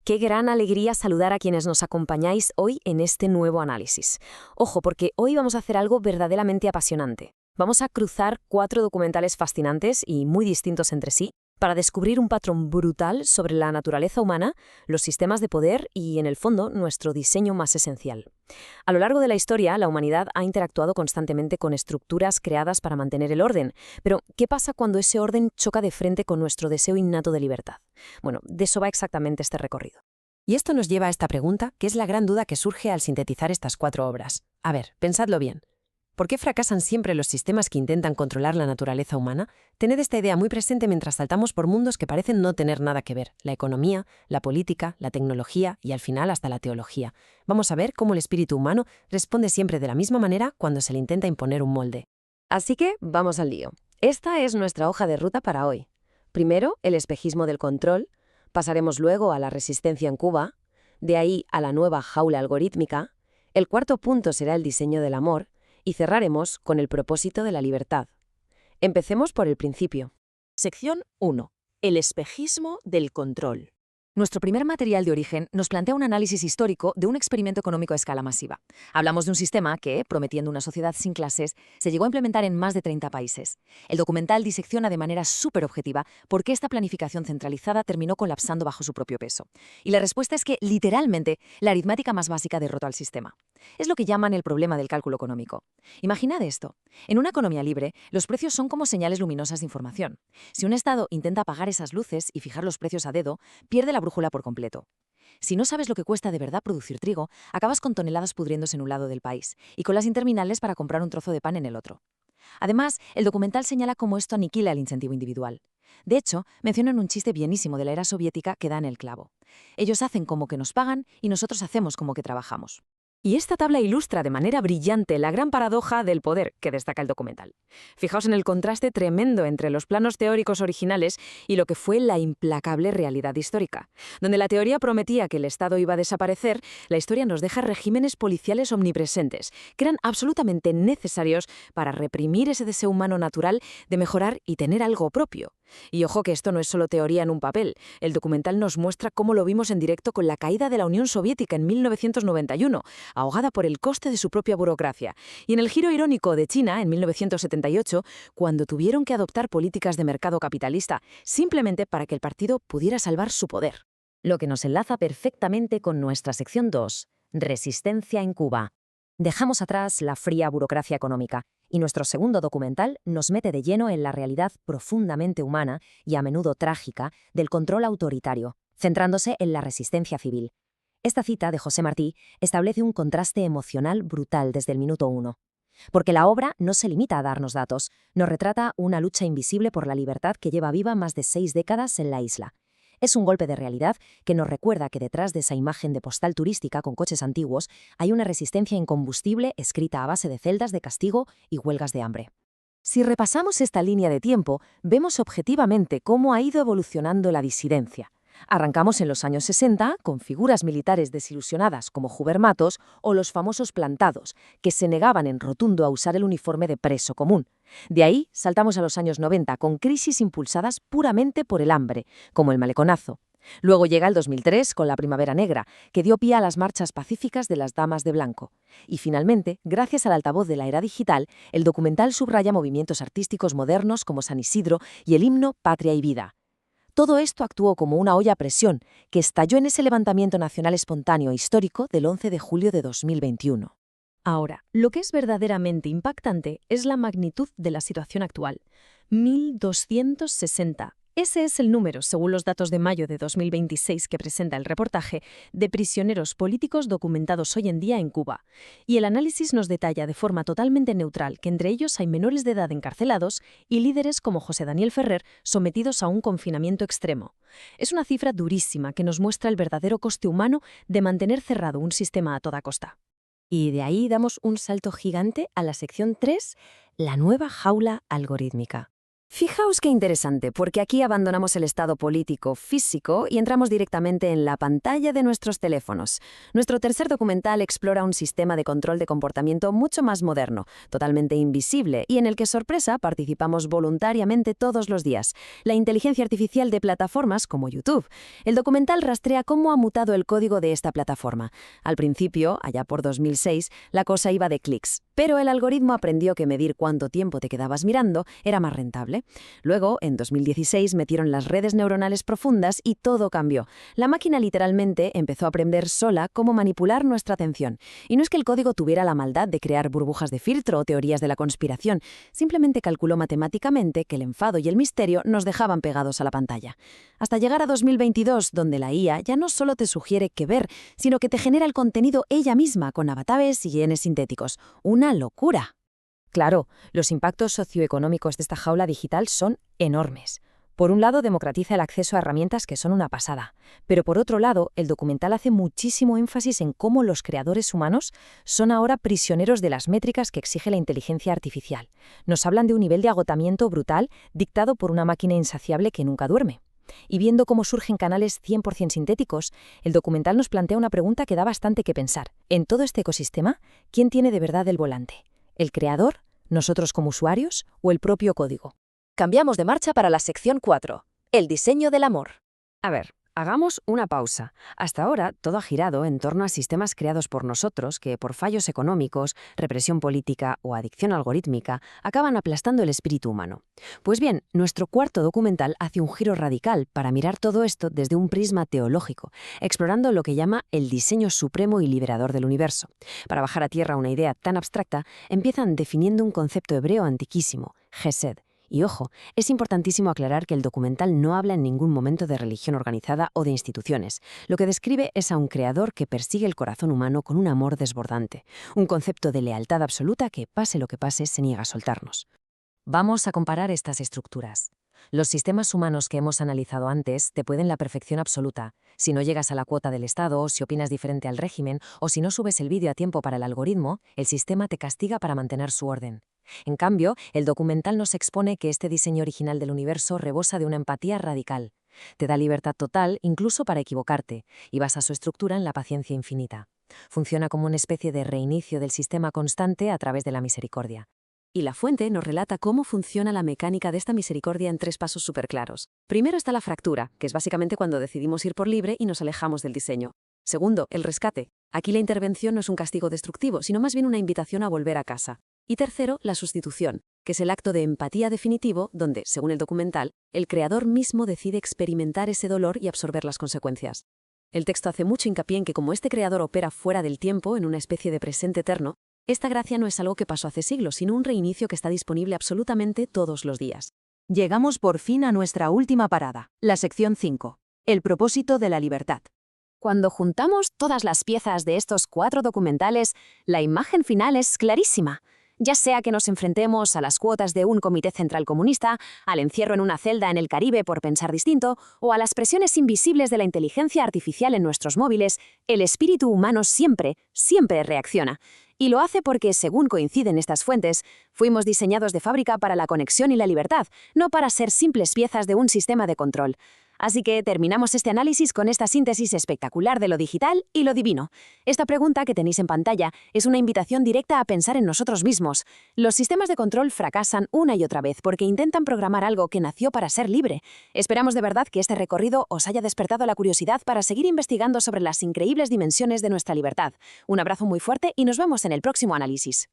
Qué gran alegría saludar a quienes nos acompañáis hoy en este nuevo análisis. Ojo, porque hoy vamos a hacer algo verdaderamente apasionante. Vamos a cruzar 4 documentales fascinantes y muy distintos entre sí para descubrir un patrón brutal sobre la naturaleza humana, los sistemas de poder y, en el fondo, nuestro diseño más esencial. A lo largo de la historia, la humanidad ha interactuado constantemente con estructuras creadas para mantener el orden. Pero, ¿qué pasa cuando ese orden choca de frente con nuestro deseo innato de libertad? Bueno, de eso va exactamente este recorrido. Y esto nos lleva a esta pregunta, que es la gran duda que surge al sintetizar estas 4 obras. A ver, pensadlo bien. ¿Por qué fracasan siempre los sistemas que intentan controlar la naturaleza humana? Tened esta idea muy presente mientras saltamos por mundos que parecen no tener nada que ver: la economía, la política, la tecnología y al final hasta la teología. Vamos a ver cómo el espíritu humano responde siempre de la misma manera cuando se le intenta imponer un molde. Así que, vamos al lío. Esta es nuestra hoja de ruta para hoy. Primero, el espejismo del control. Pasaremos luego a la resistencia en Cuba. De ahí a la nueva jaula algorítmica. El cuarto punto será el diseño del amor. Y cerraremos con el propósito de la libertad. Empecemos por el principio. Sección 1. El espejismo del control. Nuestro primer material de origen nos plantea un análisis histórico de un experimento económico a escala masiva. Hablamos de un sistema que, prometiendo una sociedad sin clases, se llegó a implementar en más de 30 países. El documental disecciona de manera súper objetiva por qué esta planificación centralizada terminó colapsando bajo su propio peso. Y la respuesta es que, literalmente, la aritmética más básica derrotó al sistema. Es lo que llaman el problema del cálculo económico. Imaginad esto. En una economía libre, los precios son como señales luminosas de información. Si un Estado intenta apagar esas luces y fijar los precios a dedo, pierde la brújula por completo. Si no sabes lo que cuesta de verdad producir trigo, acabas con toneladas pudriéndose en un lado del país y colas interminables para comprar un trozo de pan en el otro. Además, el documental señala cómo esto aniquila el incentivo individual. De hecho, mencionan un chiste bienísimo de la era soviética que da en el clavo. Ellos hacen como que nos pagan y nosotros hacemos como que trabajamos. Y esta tabla ilustra de manera brillante la gran paradoja del poder que destaca el documental. Fijaos en el contraste tremendo entre los planos teóricos originales y lo que fue la implacable realidad histórica. Donde la teoría prometía que el Estado iba a desaparecer, la historia nos deja regímenes policiales omnipresentes, que eran absolutamente necesarios para reprimir ese deseo humano natural de mejorar y tener algo propio. Y ojo que esto no es solo teoría en un papel. El documental nos muestra cómo lo vimos en directo con la caída de la Unión Soviética en 1991, ahogada por el coste de su propia burocracia, y en el giro irónico de China en 1978, cuando tuvieron que adoptar políticas de mercado capitalista simplemente para que el partido pudiera salvar su poder. Lo que nos enlaza perfectamente con nuestra sección 2, Resistencia en Cuba. Dejamos atrás la fría burocracia económica y nuestro segundo documental nos mete de lleno en la realidad profundamente humana y a menudo trágica del control autoritario, centrándose en la resistencia civil. Esta cita de José Martí establece un contraste emocional brutal desde el minuto 1. Porque la obra no se limita a darnos datos, nos retrata una lucha invisible por la libertad que lleva viva más de 6 décadas en la isla. Es un golpe de realidad que nos recuerda que detrás de esa imagen de postal turística con coches antiguos hay una resistencia incombustible escrita a base de celdas de castigo y huelgas de hambre. Si repasamos esta línea de tiempo, vemos objetivamente cómo ha ido evolucionando la disidencia. Arrancamos en los años 60 con figuras militares desilusionadas como Jubermatos o los famosos plantados, que se negaban en rotundo a usar el uniforme de preso común. De ahí saltamos a los años 90 con crisis impulsadas puramente por el hambre, como el maleconazo. Luego llega el 2003 con la Primavera Negra, que dio pie a las marchas pacíficas de las damas de blanco. Y finalmente, gracias al altavoz de la era digital, el documental subraya movimientos artísticos modernos como San Isidro y el himno Patria y Vida. Todo esto actuó como una olla a presión que estalló en ese levantamiento nacional espontáneo histórico del 11 de julio de 2021. Ahora, lo que es verdaderamente impactante es la magnitud de la situación actual. 1.260. Ese es el número, según los datos de mayo de 2026 que presenta el reportaje, de prisioneros políticos documentados hoy en día en Cuba. Y el análisis nos detalla de forma totalmente neutral que entre ellos hay menores de edad encarcelados y líderes como José Daniel Ferrer sometidos a un confinamiento extremo. Es una cifra durísima que nos muestra el verdadero coste humano de mantener cerrado un sistema a toda costa. Y de ahí damos un salto gigante a la sección 3, la nueva jaula algorítmica. Fijaos qué interesante, porque aquí abandonamos el estado político físico y entramos directamente en la pantalla de nuestros teléfonos. Nuestro tercer documental explora un sistema de control de comportamiento mucho más moderno, totalmente invisible y en el que, sorpresa, participamos voluntariamente todos los días: la inteligencia artificial de plataformas como YouTube. El documental rastrea cómo ha mutado el código de esta plataforma. Al principio, allá por 2006, la cosa iba de clics, pero el algoritmo aprendió que medir cuánto tiempo te quedabas mirando era más rentable. Luego, en 2016, metieron las redes neuronales profundas y todo cambió. La máquina literalmente empezó a aprender sola cómo manipular nuestra atención. Y no es que el código tuviera la maldad de crear burbujas de filtro o teorías de la conspiración, simplemente calculó matemáticamente que el enfado y el misterio nos dejaban pegados a la pantalla. Hasta llegar a 2022, donde la IA ya no solo te sugiere qué ver, sino que te genera el contenido ella misma con avatares y guiones sintéticos. ¡Una locura! Claro, los impactos socioeconómicos de esta jaula digital son enormes. Por un lado, democratiza el acceso a herramientas que son una pasada, pero por otro lado, el documental hace muchísimo énfasis en cómo los creadores humanos son ahora prisioneros de las métricas que exige la inteligencia artificial. Nos hablan de un nivel de agotamiento brutal dictado por una máquina insaciable que nunca duerme. Y viendo cómo surgen canales 100% sintéticos, el documental nos plantea una pregunta que da bastante que pensar. En todo este ecosistema, ¿quién tiene de verdad el volante? ¿El creador, nosotros como usuarios o el propio código? Cambiamos de marcha para la sección 4, el diseño del amor. A ver, hagamos una pausa. Hasta ahora, todo ha girado en torno a sistemas creados por nosotros que, por fallos económicos, represión política o adicción algorítmica, acaban aplastando el espíritu humano. Pues bien, nuestro cuarto documental hace un giro radical para mirar todo esto desde un prisma teológico, explorando lo que llama el diseño supremo y liberador del universo. Para bajar a tierra una idea tan abstracta, empiezan definiendo un concepto hebreo antiquísimo, Gesed. Y ojo, es importantísimo aclarar que el documental no habla en ningún momento de religión organizada o de instituciones. Lo que describe es a un creador que persigue el corazón humano con un amor desbordante, un concepto de lealtad absoluta que, pase lo que pase, se niega a soltarnos. Vamos a comparar estas estructuras. Los sistemas humanos que hemos analizado antes te pueden la perfección absoluta. Si no llegas a la cuota del Estado, si opinas diferente al régimen o si no subes el vídeo a tiempo para el algoritmo, el sistema te castiga para mantener su orden. En cambio, el documental nos expone que este diseño original del universo rebosa de una empatía radical. Te da libertad total, incluso para equivocarte, y basa su estructura en la paciencia infinita. Funciona como una especie de reinicio del sistema constante a través de la misericordia. Y la fuente nos relata cómo funciona la mecánica de esta misericordia en 3 pasos súper claros. Primero está la fractura, que es básicamente cuando decidimos ir por libre y nos alejamos del diseño. Segundo, el rescate. Aquí la intervención no es un castigo destructivo, sino más bien una invitación a volver a casa. Y tercero, la sustitución, que es el acto de empatía definitivo donde, según el documental, el creador mismo decide experimentar ese dolor y absorber las consecuencias. El texto hace mucho hincapié en que como este creador opera fuera del tiempo, en una especie de presente eterno, esta gracia no es algo que pasó hace siglos, sino un reinicio que está disponible absolutamente todos los días. Llegamos por fin a nuestra última parada, la sección 5, el propósito de la libertad. Cuando juntamos todas las piezas de estos 4 documentales, la imagen final es clarísima. Ya sea que nos enfrentemos a las cuotas de un comité central comunista, al encierro en una celda en el Caribe por pensar distinto, o a las presiones invisibles de la inteligencia artificial en nuestros móviles, el espíritu humano siempre reacciona. Y lo hace porque, según coinciden estas fuentes, fuimos diseñados de fábrica para la conexión y la libertad, no para ser simples piezas de un sistema de control. Así que terminamos este análisis con esta síntesis espectacular de lo digital y lo divino. Esta pregunta que tenéis en pantalla es una invitación directa a pensar en nosotros mismos. Los sistemas de control fracasan una y otra vez porque intentan programar algo que nació para ser libre. Esperamos de verdad que este recorrido os haya despertado la curiosidad para seguir investigando sobre las increíbles dimensiones de nuestra libertad. Un abrazo muy fuerte y nos vemos en el próximo análisis.